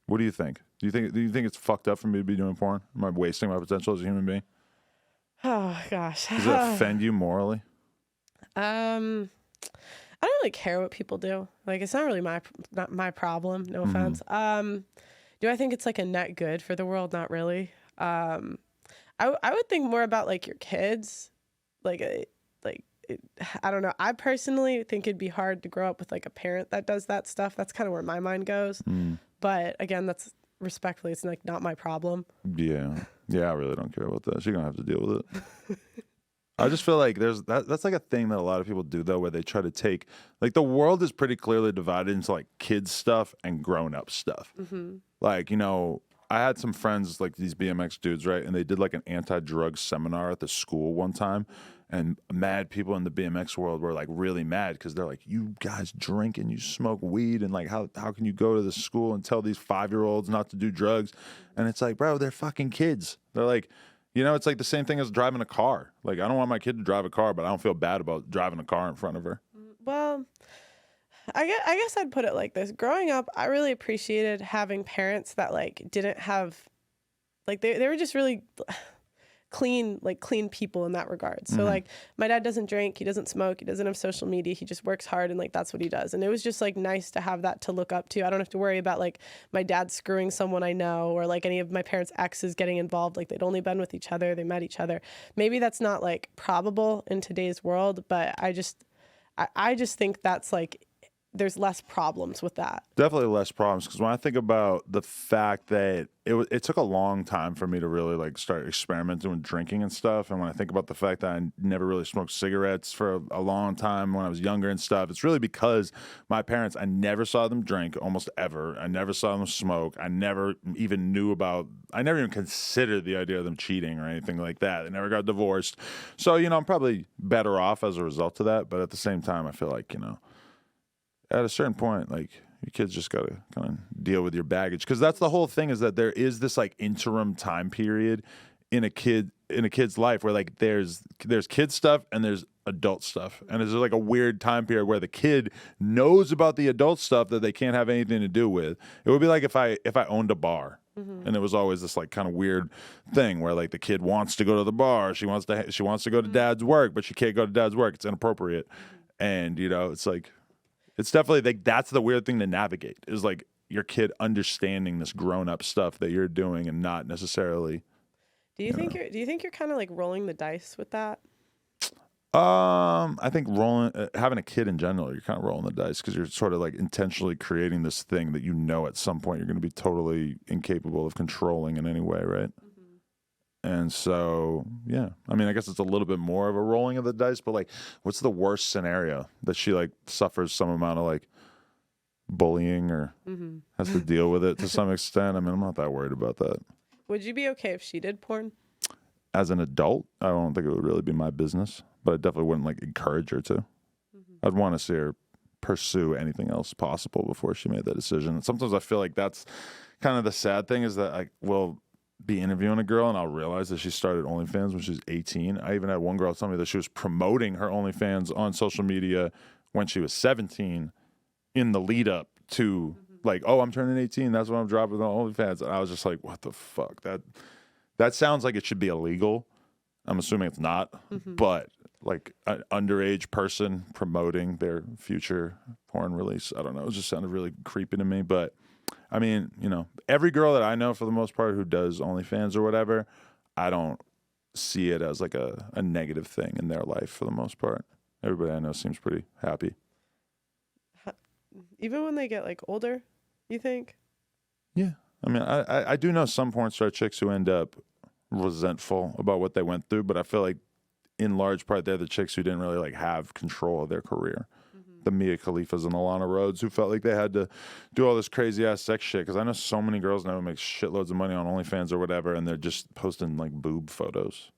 What do you think? Do you think it's fucked up for me to be doing porn? Am I wasting my potential as a human being? Oh gosh. Does it offend you morally? I don't really care what people do. Like, it's not really not my problem. No offense. Do I think it's like a net good for the world? Not really. I would think more about like your kids, like I don't know. I personally think it'd be hard to grow up with like a parent that does that stuff. That's kind of where my mind goes. But again, that's respectfully, it's like not my problem. Yeah. Yeah, I really don't care about that. She's gonna have to deal with it. I just feel like that's like a thing that a lot of people do though, where they try to take like the world is pretty clearly divided into like kids stuff and grown up stuff. Like, I had some friends like these BMX dudes, right? And they did like an anti-drug seminar at the school one time. And mad people in the BMX world were like really mad because they're like, you guys drink and you smoke weed. And like, how can you go to the school and tell these 5-year-olds not to do drugs? And it's like, bro, they're fucking kids. They're like, it's like the same thing as driving a car. Like, I don't want my kid to drive a car, but I don't feel bad about driving a car in front of her. Well, I guess I'd put it like this. Growing up, I really appreciated having parents that like didn't have, like they were just really clean people in that regard. So like my dad doesn't drink, he doesn't smoke, he doesn't have social media, he just works hard and like that's what he does. And it was just like nice to have that to look up to. I don't have to worry about like my dad screwing someone I know or like any of my parents' exes getting involved. Like they'd only been with each other, they met each other. Maybe that's not like probable in today's world, but I just think that's like there's less problems with that. Definitely less problems because when I think about the fact that it took a long time for me to really like start experimenting with drinking and stuff, and when I think about the fact that I never really smoked cigarettes for a long time when I was younger and stuff, it's really because my parents, I never saw them drink almost ever. I never saw them smoke. I never even considered the idea of them cheating or anything like that. They never got divorced. So, I'm probably better off as a result of that. But at the same time, I feel like, at a certain point, like your kids just gotta kind of deal with your baggage because that's the whole thing is that there is this like interim time period in a kid's life where like there's kid stuff and there's adult stuff and there's like a weird time period where the kid knows about the adult stuff that they can't have anything to do with. It would be like if I owned a bar. And it was always this like kind of weird thing where like the kid wants to go to the bar, she wants to go to dad's work, but she can't go to dad's work. It's inappropriate, and it's like. It's definitely like that's the weird thing to navigate is like your kid understanding this grown up stuff that you're doing and not necessarily. Do you think you're kind of like rolling the dice with that? I think having a kid in general, you're kind of rolling the dice because you're sort of like intentionally creating this thing that at some point you're going to be totally incapable of controlling in any way, right? And so, yeah, I mean, I guess it's a little bit more of a rolling of the dice, but like, what's the worst scenario that she like suffers some amount of like bullying or has to deal with it to some extent? I mean, I'm not that worried about that. Would you be okay if she did porn? As an adult, I don't think it would really be my business, but I definitely wouldn't like encourage her to. I'd want to see her pursue anything else possible before she made that decision. And sometimes I feel like that's kind of the sad thing is that I will be interviewing a girl and I'll realize that she started OnlyFans when she was 18. I even had one girl tell me that she was promoting her OnlyFans on social media when she was 17 in the lead up to like, oh, I'm turning 18. That's when I'm dropping on OnlyFans. And I was just like, what the fuck? That sounds like it should be illegal. I'm assuming it's not, but like an underage person promoting their future porn release, I don't know. It just sounded really creepy to me, but I mean, every girl that I know for the most part who does OnlyFans or whatever, I don't see it as like a negative thing in their life for the most part. Everybody I know seems pretty happy. Even when they get like older, you think? Yeah. I mean, I do know some porn star chicks who end up resentful about what they went through, but I feel like in large part they're the chicks who didn't really like have control of their career. The Mia Khalifas and Alana Rhodes who felt like they had to do all this crazy ass sex shit. Because I know so many girls now who make shitloads of money on OnlyFans or whatever, and they're just posting like boob photos.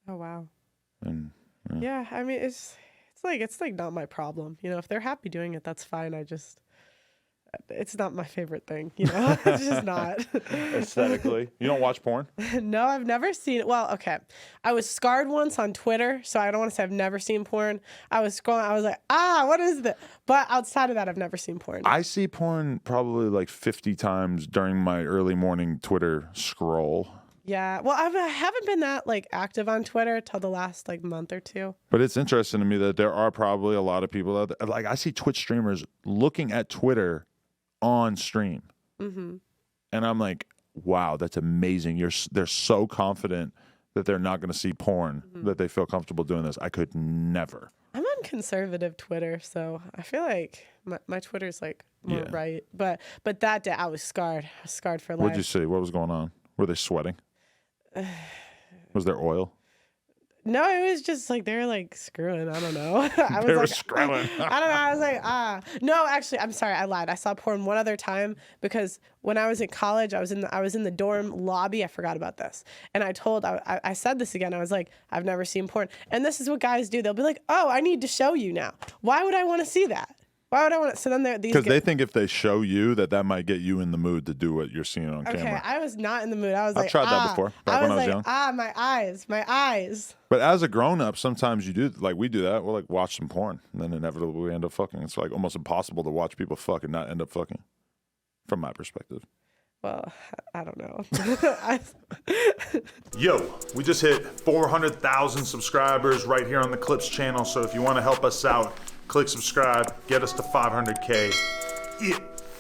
Oh wow. And yeah, I mean it's like not my problem. If they're happy doing it, that's fine. it's not my favorite thing, you know? It's just not. Aesthetically. You don't watch porn? No, I've never seen it. Well, okay. I was scarred once on Twitter, so I don't want to say I've never seen porn. I was scrolling, I was like, what is this? But outside of that, I've never seen porn. I see porn probably like 50 times during my early morning Twitter scroll. Yeah. Well, I haven't been that like active on Twitter till the last like month or two. But it's interesting to me that there are probably a lot of people out there. Like I see Twitch streamers looking at Twitter on stream. Mm-hmm. And I'm like, wow, that's amazing. They're so confident that they're not going to see porn, that they feel comfortable doing this. I could never. I'm on conservative Twitter, so I feel like my Twitter's like more right. But that day I was scarred. I was scarred for life. What'd you see? What was going on? Were they sweating? Was there oil? No, it was just like they were like screwing. I don't know. They were screwing. I don't know. I was like, No, actually, I'm sorry. I lied. I saw porn one other time because when I was in college, I was in the dorm lobby. I forgot about this, and I said this again. I was like, I've never seen porn, and this is what guys do. They'll be like, oh, I need to show you now. Why would I want to see that? Why would I want to? So then because they think if they show you that might get you in the mood to do what you're seeing on camera. Okay, I was not in the mood. I was I've tried that before, back when I was young. My eyes. But as a grown up, sometimes you do, like we do that. We'll like watch some porn, and then inevitably we end up fucking. It's like almost impossible to watch people fuck and not end up fucking, from my perspective. Well, I don't know. Yo, we just hit 400,000 subscribers right here on the Clips channel. So if you want to help us out, click subscribe, get us to 500K. Yeah.